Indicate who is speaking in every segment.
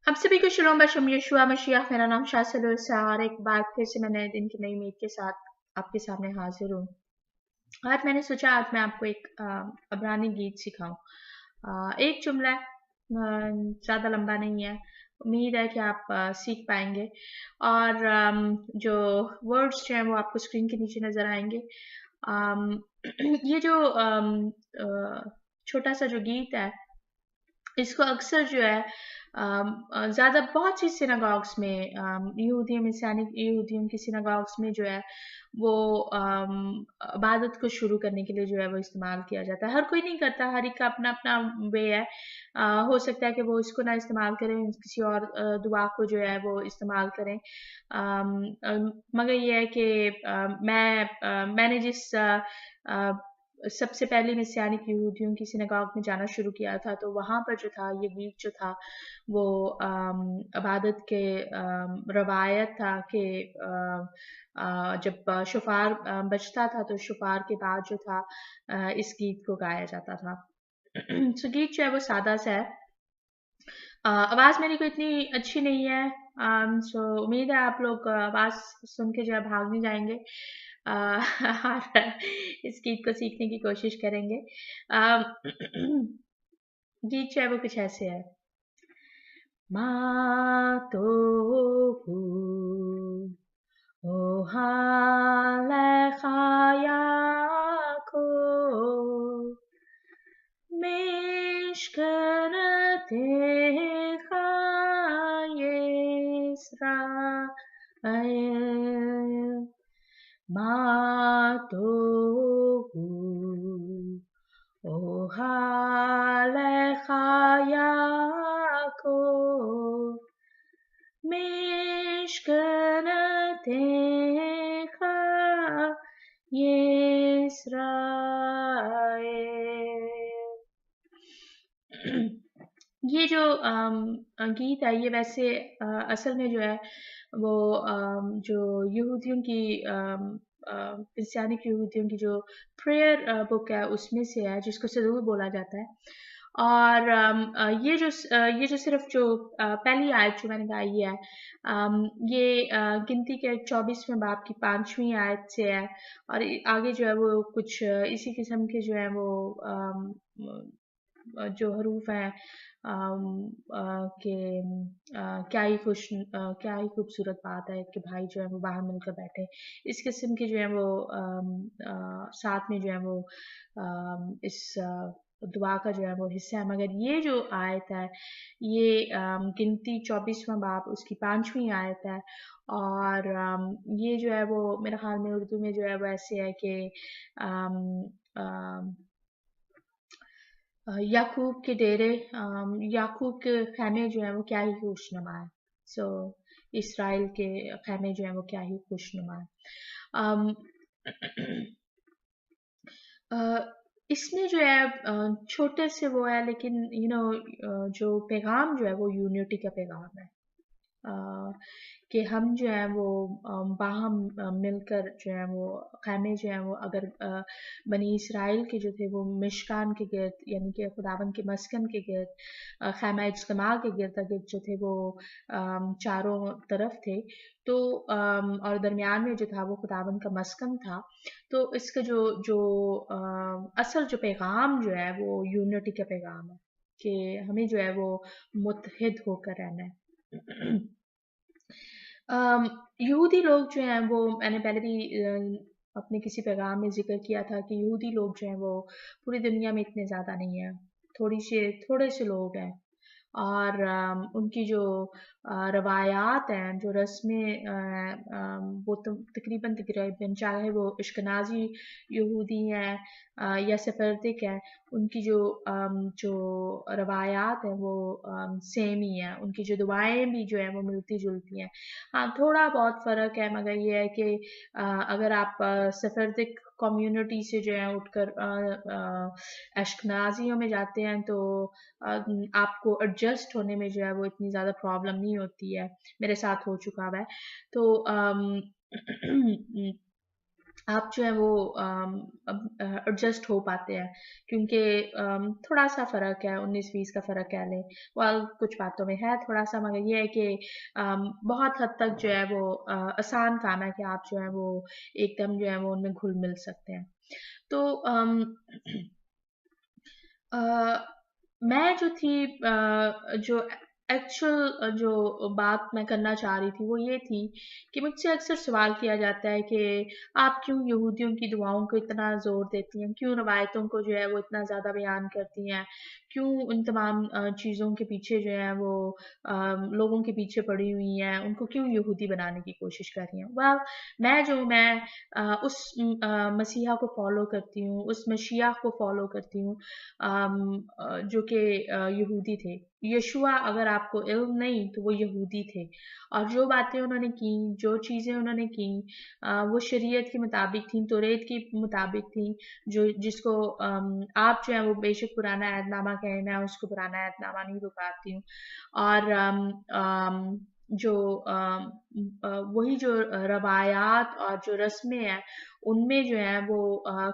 Speaker 1: आप सभी को शलोम बशम यशुआ मसीह। मेरा नाम शासिल और एक बार फिर से मैं नए दिन की नई उम्मीद के साथ आपके सामने हाजिर हूँ। आज मैंने सोचा आज मैं आपको एक अबरानी गीत सिखाऊं। एक जुमला है, ज़्यादा लंबा नहीं है। उम्मीद है कि आप सीख पाएंगे और जो वर्ड्स जो हैं वो आपको स्क्रीन के नीचे नज़र आएंगे। अम, ये जो छोटा सा जो गीत है इसको अक्सर जो है ज़्यादा बहुत सी सिनागॉग्स में यहूदियों मसीहानिक यहूदियों की सिनागॉग्स में जो है वो इबादत को शुरू करने के लिए जो है वो इस्तेमाल किया जाता है। हर कोई नहीं करता, हर एक का अपना-अपना वे है। हो सकता है कि वो इसको ना इस्तेमाल करें, किसी और दुआ को जो है वो इस्तेमाल करें। मगर ये है कि मैंने जिस अ, सबसे पहले मसीहानिक यहूदियों की सिनागॉग में जाना शुरू किया था, तो वहाँ पर जो था ये गीत जो था वो इबादत के रवायत था कि जब शुफ़ार बजता था तो शुफ़ार के बाद जो था इस गीत को गाया जाता था। सो गीत जो है वो सादा सा है। आवाज़ मेरी कोई इतनी अच्छी नहीं है। सो उम्मीद है आप लोग आवाज़ सुन के जो है भाग नहीं जाएँगे और इस गीत को सीखने की कोशिश करेंगे। अ, गीत जो है वो कुछ ऐसे है। Ma tohu ohalecha Yaakov mishkanetecha Yisrael Ma tohu ohalecha Yaakov Mishkanetecha Yisrael। ये जो गीत है ये वैसे असल में जो है वो जो यहूदियों की क्रिस्चियनिक यहूदियों की जो प्रेयर बुक है उसमें से है जिसको सदूर बोला जाता है। और ये जो सिर्फ जो पहली आयत जो मैंने गाई है ये गिनती के 24वें बाब की 5वीं आयत से है और आगे जो है वो कुछ इसी किस्म के जो है वो जो हरूफ हैं कि क्या ही खूबसूरत बात है कि भाई जो है वो बाहर मिलकर बैठे। इस किस्म के जो है वो साथ में जो है वो इस दुआ का जो है वो हिस्सा है। मगर ये जो आयत है ये गिनती 24वां बाब उसकी 5वीं आयत है और ये जो है वो मेरे ख्याल में उर्दू में जो है वो ऐसे है कि अम, अम, याकूब के डेरे याकूब के खैमे जो हैं वो क्या ही खुशनुमा है। सो इसराइल के खैमे जो हैं वो क्या ही खुशनुमा है। अम, अ, इसमें जो है छोटे से वो है लेकिन जो पैगाम जो है वो यूनिटी का पैगाम है। अ, कि हम जो है वो बाहम मिलकर जो है वो खैमे जो है वो अगर बनी इसराइल के जो थे वो मिशकान के गिर्द यानी कि खुदावन के मस्कन के गिर्द खैमा इज्तिमा के गिर्द गिर्द जो थे वो चारों तरफ थे तो और दरमियान में जो था वो खुदावन का मस्कन था। तो इसका जो जो असल जो पैगाम जो है वो यूनिटी का पैगाम है कि हमें जो है वो मुत्तहिद होकर रहना है। अम, यहूदी लोग जो हैं वो मैंने पहले भी अपने किसी पैगाम में ज़िक्र किया था कि यहूदी लोग जो हैं वो पूरी दुनिया में इतने ज़्यादा नहीं हैं, थोड़े से लोग हैं और उनकी जो रवायात हैं, जो रस्में वो तो तकरीबन चाहे वो इश्कनाज़ी यहूदी हैं या सेफर्दिक हैं, उनकी जो रवायात हैं वो सेम ही हैं, उनकी जो दुआएँ भी जो हैं वो मिलती-जुलती हैं। हाँ, थोड़ा बहुत फ़र्क है मगर ये है कि अगर आप सेफर्दिक कम्युनिटी से जो है उठकर अश्कनाज़ियों में जाते हैं तो आपको एडजस्ट होने में जो है वो इतनी ज़्यादा प्रॉब्लम नहीं होती है। मेरे साथ हो चुका हुआ है। तो आप जो है वो एडजस्ट हो पाते हैं, क्योंकि थोड़ा सा फ़र्क है, 19-20 का फ़र्क कह लें। कुछ बातों में है थोड़ा सा, मगर ये है कि बहुत हद तक जो है वो आसान काम है कि आप जो है वो एकदम जो है वो उनमें घुल मिल सकते हैं। तो अ, मैं जो थी जो एक्चुअल जो बात मैं करना चाह रही थी वो ये थी कि मुझसे अक्सर सवाल किया जाता है कि आप क्यों यहूदियों की दुआओं को इतना ज़ोर देती हैं, क्यों रवायतों को जो है वो इतना ज़्यादा बयान करती हैं, क्यों उन तमाम चीज़ों के पीछे जो है वो लोगों के पीछे पड़ी हुई हैं, उनको क्यों यहूदी बनाने की कोशिश कर रही हैं। मैं उस मसीहा को फॉलो करती हूँ, उस मसीहा को फॉलो करती हूँ जो कि यहूदी थे। यशुआ अगर आपको इल्म नहीं तो वो यहूदी थे, और जो बातें उन्होंने की, जो चीज़ें उन्होंने की वो शरीयत के मुताबिक थी, तौरात के मुताबिक थी, जो जिसको आप जो है वो बेशक पुराना अहदनामा कहें, मैं उसको पुराना अहदनामा नहीं पुकारती हूँ। और जो वही जो रवायात और जो रस्में हैं, उनमें जो है वो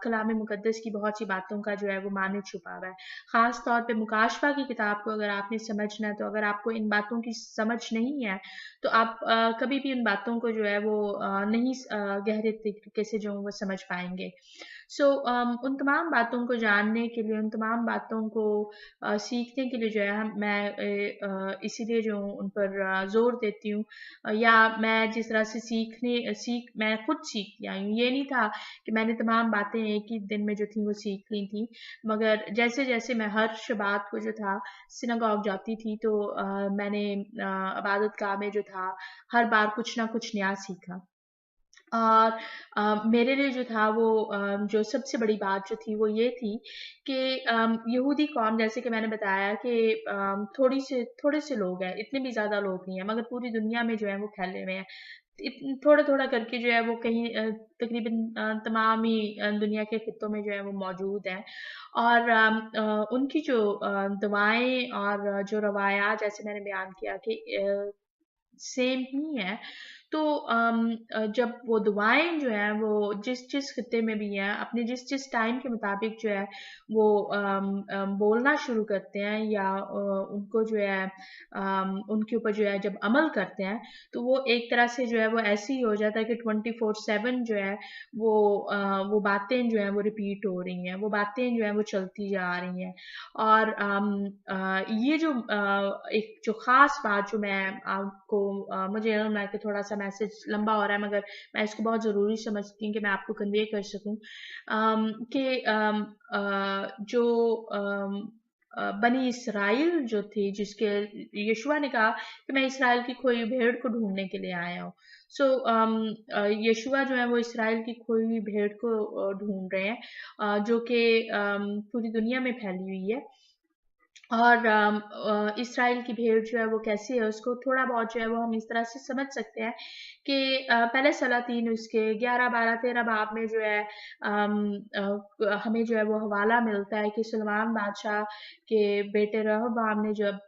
Speaker 1: कलाम मुकद्दस की बहुत सी बातों का जो है वो माने छुपा हुआ है। ख़ास तौर पे मुकाशफा की किताब को अगर आपने समझना है, तो अगर आपको इन बातों की समझ नहीं है, तो आप कभी भी उन बातों को जो है वो नहीं गहरे तरीके से जो वो समझ पाएँगे। उन तमाम बातों को जानने के लिए, उन तमाम बातों को सीखने के लिए जो है मैं इसीलिए जो हूँ उन पर ज़ोर देती हूँ। या मैं जिस तरह से मैं खुद सीखती आई हूँ। ये नहीं था कि मैंने तमाम बातें एक ही दिन में जो थी वो सीख ली थी, मगर जैसे-जैसे मैं हर शबात को जो था सिनागॉग जाती थी, तो मैंने इबादतगाह में जो था हर बार कुछ ना कुछ नया सीखा। और मेरे लिए जो था वो जो सबसे बड़ी बात जो थी वो ये थी कि यहूदी कौम, जैसे कि मैंने बताया कि थोड़े से लोग हैं, इतने भी ज़्यादा लोग नहीं हैं, मगर पूरी दुनिया में जो है वो फैले हुए हैं। थोड़ा-थोड़ा करके जो है वो कहीं तकरीबन तमाम ही दुनिया के खित्तों में जो है वो मौजूद हैं। और उनकी जो दुआएँ और जो रवायात, जैसे मैंने बयान किया कि सेम ही है। तो जब वो दुआएँ जो हैं वो जिस-जिस खित्ते में भी हैं, अपने जिस-जिस टाइम के मुताबिक जो है वो बोलना शुरू करते हैं, या उनको जो है उनके ऊपर जो है जब अमल करते हैं, तो वो एक तरह से जो है वो ऐसे ही हो जाता है कि 24/7 जो है वो वो बातें जो हैं वो रिपीट हो रही हैं, वो बातें जो हैं वो चलती जा रही हैं। और ये जो एक जो ख़ास बात जो मैं आपको मुझे लग रहा है कि थोड़ा-सा मैसेज लंबा हो रहा है, मगर मैं इसको बहुत ज़रूरी समझती हूँ कि मैं आपको कन्वे कर सकूँ। कि जो बनी इसराइल जो थी, जिसके यशुआ ने कहा कि मैं इसराइल की खोई हुई भेड़ को ढूँढने के लिए आया हूँ। यशुआ जो है वो इसराइल की खोई हुई भेड़ को ढूँढ रहे हैं, जो कि पूरी दुनिया में फैली हुई है। और इसराइल की भेड़ जो है वो कैसी है, उसको थोड़ा बहुत जो है वो हम इस तरह से समझ सकते हैं कि पहले सलातीन उसके 11, 12, 13 बाब में जो है हमें जो है वो हवाला मिलता है कि सुलेमान बादशाह के बेटे रहबाम ने जब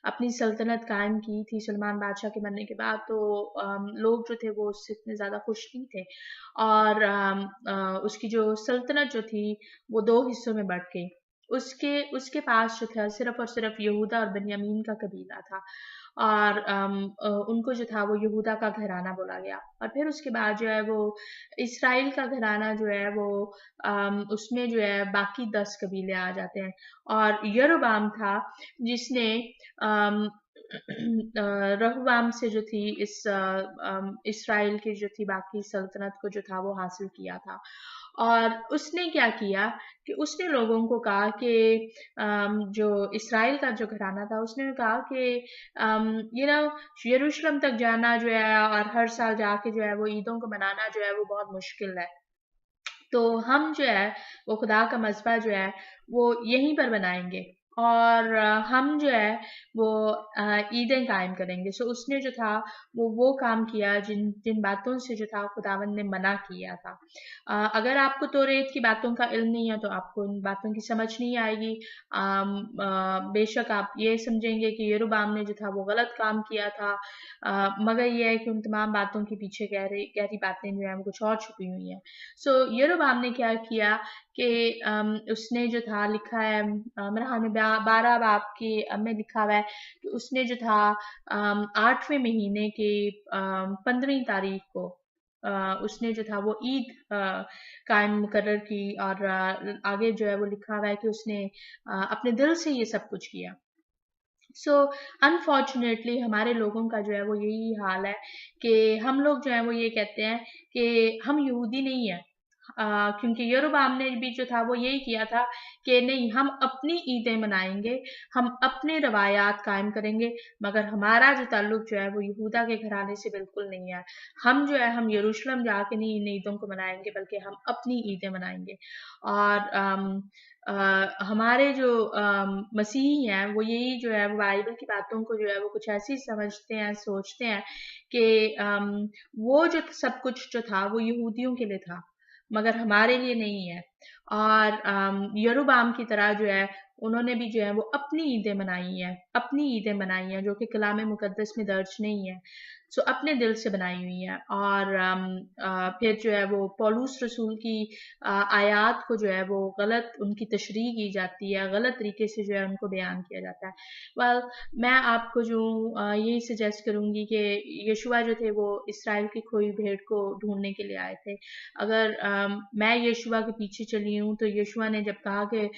Speaker 1: अपनी सल्तनत कायम की थी सुलेमान बादशाह के मरने के बाद, तो लोग जो थे वो उससे इतने ज़्यादा खुश नहीं थे, और उसकी जो सल्तनत जो थी वो 2 हिस्सों में बँट गई। उसके उसके पास जो था सिर्फ़ और सिर्फ़ यहूदा और बिन्यामीन का कबीला था, और उनको जो था वो यहूदा का घराना बोला गया। और फिर उसके बाद जो है वो इस्राइल का घराना जो है वो उसमें जो है बाकी 10 कबीले आ जाते हैं, और यरोबाम था जिसने अम, रहबाम से जो थी इस्राइल की जो थी बाकी सल्तनत को जो था वो हासिल किया था। और उसने क्या किया कि उसने लोगों को कहा कि जो इस्राइल का जो घराना था, उसने कहा कि यू नो यरूशलेम तक जाना जो है और हर साल जाके जो है वो ईदों को मनाना जो है वो बहुत मुश्किल है। तो हम जो है वो खुदा का मज़बा जो है वो यहीं पर बनाएँगे, اور ہم جو ہے وہ عیدیں قائم کریں گے. سو اس نے جو تھا وہ کام کیا جن باتوں سے جو تھا خداوند نے منع کیا تھا. اگر آپ کو توریت کی باتوں کا علم نہیں ہے تو آپ کو ان باتوں کی سمجھ نہیں آئے گی. بے شک آپ یہ سمجھیں گے کہ یروبام نے جو تھا وہ غلط کام کیا تھا. مگر یہ ہے کہ ان تمام باتوں کے پیچھے گہری باتیں جو ہیں وہ کچھ اور چھپی ہوئی ہیں. سو یروبام نے کیا کیا کہ اس نے جو تھا لکھا ہے مرحوم 12 باب کی میں لکھا ہوا ہے کہ اس نے جو تھا 8ویں مہینے کی 15 تاریخ کو اس نے جو تھا وہ عید قائم مقرر کی. اور آگے جو ہے وہ لکھا ہوا ہے کہ اس نے اپنے دل سے یہ سب کچھ کیا. سو انفارچونیٹلی ہمارے لوگوں کا جو ہے وہ یہی حال ہے کہ ہم لوگ جو ہیں وہ یہ کہتے ہیں کہ ہم یہودی نہیں ہیں. کیونکہ یروبام نے بھی جو تھا وہ یہی کیا تھا کہ نہیں ہم اپنی عیدیں منائیں گے, ہم اپنے روایات قائم کریں گے, مگر ہمارا جو تعلق جو ہے وہ یہودا کے گھرانے سے بالکل نہیں ہے. ہم جو ہے ہم یروشلم جا کے نہیں ان عیدوں کو منائیں گے بلکہ ہم اپنی عیدیں منائیں گے. اور ہمارے جو مسیحی ہیں وہ یہی جو ہے وہ بائبل کی باتوں کو جو ہے وہ کچھ ایسی سمجھتے ہیں, سوچتے ہیں کہ وہ جو سب کچھ جو تھا وہ یہودیوں کے لیے تھا مگر ہمارے لیے نہیں ہے. اور یروبام کی طرح جو ہے انہوں نے بھی جو ہے وہ اپنی عیدیں منائی ہیں جو کہ کلام مقدس میں درج نہیں ہے. سو اپنے دل سے بنائی ہوئی ہیں. اور پھر جو ہے وہ پولوس رسول کی آیات کو جو ہے وہ غلط ان کی تشریح کی جاتی ہے, غلط طریقے سے جو ہے ان کو بیان کیا جاتا ہے. well, میں آپ کو جو یہی سجیسٹ کروں گی کہ یشوع جو تھے وہ اسرائیل کی کھوئی بھیڑ کو ڈھونڈنے کے لیے آئے تھے. اگر میں یشوع کے پیچھے چلی ہوں تو یشوع نے جب کہا کہ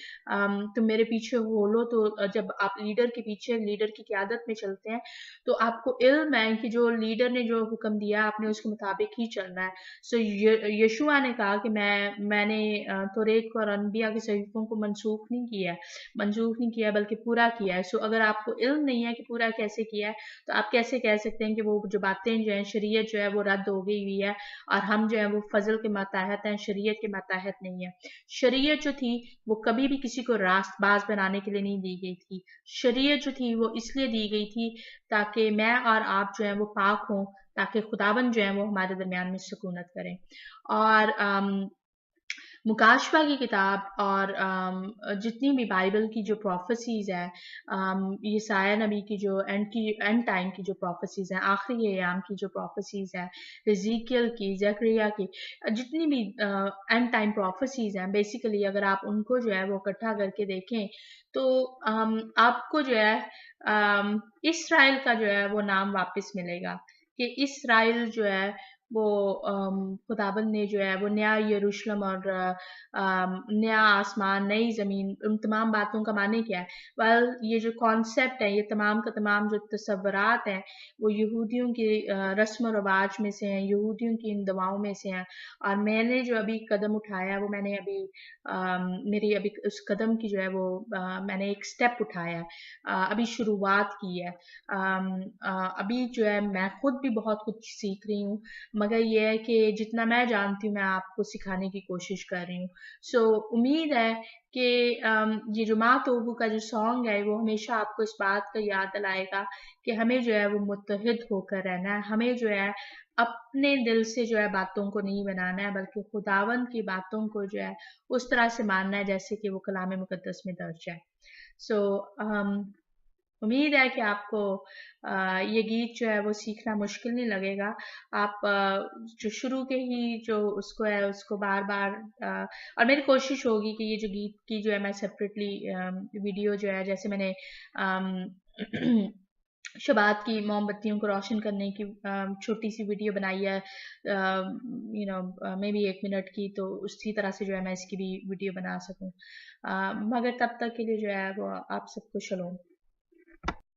Speaker 1: تم میرے پیچھے ہو لو, تو جب آپ لیڈر کے پیچھے لیڈر کی قیادت میں چلتے ہیں تو آپ کو علم ہے کہ جو لیڈر نے جو حکم دیا آپ نے اس کے مطابق ہی چلنا ہے. سو یشوع نے کہا کہ میں نے توریت کو اور انبیاء کے صحیفوں کو منسوخ نہیں کیا بلکہ پورا کیا ہے. سو اگر آپ کو علم نہیں ہے کہ پورا کیسے کیا ہے تو آپ کیسے کہہ سکتے ہیں کہ وہ جو باتیں جو ہیں شریعت جو ہے وہ رد ہو گئی ہوئی ہے اور ہم جو ہے وہ فضل کے ماتحت ہیں, شریعت کے ماتحت نہیں ہے. شریعت جو تھی وہ کبھی بھی کسی کو راست باز بنانے کے لیے نہیں دی گئی تھی. شریعت جو تھی وہ اس لیے دی گئی تھی تاکہ میں اور آپ جو ہیں وہ پاک ہوں, تاکہ خداوند جو ہیں وہ ہمارے درمیان میں سکونت کریں. اور مکاشفہ کی کتاب اور جتنی بھی بائبل کی جو پروفیسیز ہیں, یسایہ نبی کی جو اینڈ ٹائم کی جو پروفیسیز ہیں, آخری ایام کی جو پروفیسیز ہیں, حزقیل کی, زکریا کی, جتنی بھی اینڈ ٹائم پروفیسیز ہیں, بیسیکلی اگر آپ ان کو جو ہے وہ اکٹھا کر کے دیکھیں تو آپ کو جو ہے اسرائیل کا جو ہے وہ نام واپس ملے گا کہ اسرائیل جو ہے وہ خداوند نے جو ہے وہ نیا یروشلم اور نیا آسمان, نئی زمین, ان تمام باتوں کا معنی کیا ہے. یہ جو کانسیپٹ ہے, یہ تمام کا تمام جو تصورات ہیں وہ یہودیوں کی رسم و رواج میں سے ہیں, یہودیوں کی ان دعاؤں میں سے ہیں. اور میں نے جو ابھی قدم اٹھایا وہ میں نے میری ابھی اس قدم کی جو ہے وہ میں نے ایک سٹیپ اٹھایا ہے, ابھی شروعات کی ہے. ابھی جو ہے میں خود بھی بہت کچھ سیکھ رہی ہوں, مگر یہ ہے کہ جتنا میں جانتی ہوں میں آپ کو سکھانے کی کوشش کر رہی ہوں. سو امید ہے کہ یہ جو ماں توبو کا جو سانگ ہے وہ ہمیشہ آپ کو اس بات کا یاد دلائے گا کہ ہمیں جو ہے وہ متحد ہو کر رہنا ہے. ہمیں جو ہے اپنے دل سے جو ہے باتوں کو نہیں بنانا ہے بلکہ خداوند کی باتوں کو جو ہے اس طرح سے ماننا ہے جیسے کہ وہ کلام مقدس میں درج ہے. سو امید ہے کہ آپ کو یہ گیت جو ہے وہ سیکھنا مشکل نہیں لگے گا. آپ جو شروع کے ہی جو اس کو ہے اس کو بار بار اور میری کوشش ہوگی کہ یہ جو گیت کی جو ہے میں سیپریٹلی ویڈیو جو ہے, جیسے میں نے شبات کی موم بتیوں کو روشن کرنے کی چھوٹی سی ویڈیو بنائی ہے, مے بی 1 منٹ کی, تو اسی طرح سے جو ہے میں اس کی بھی ویڈیو بنا سکوں. مگر تب تک کے لیے جو ہے وہ آپ سب کو شلوم.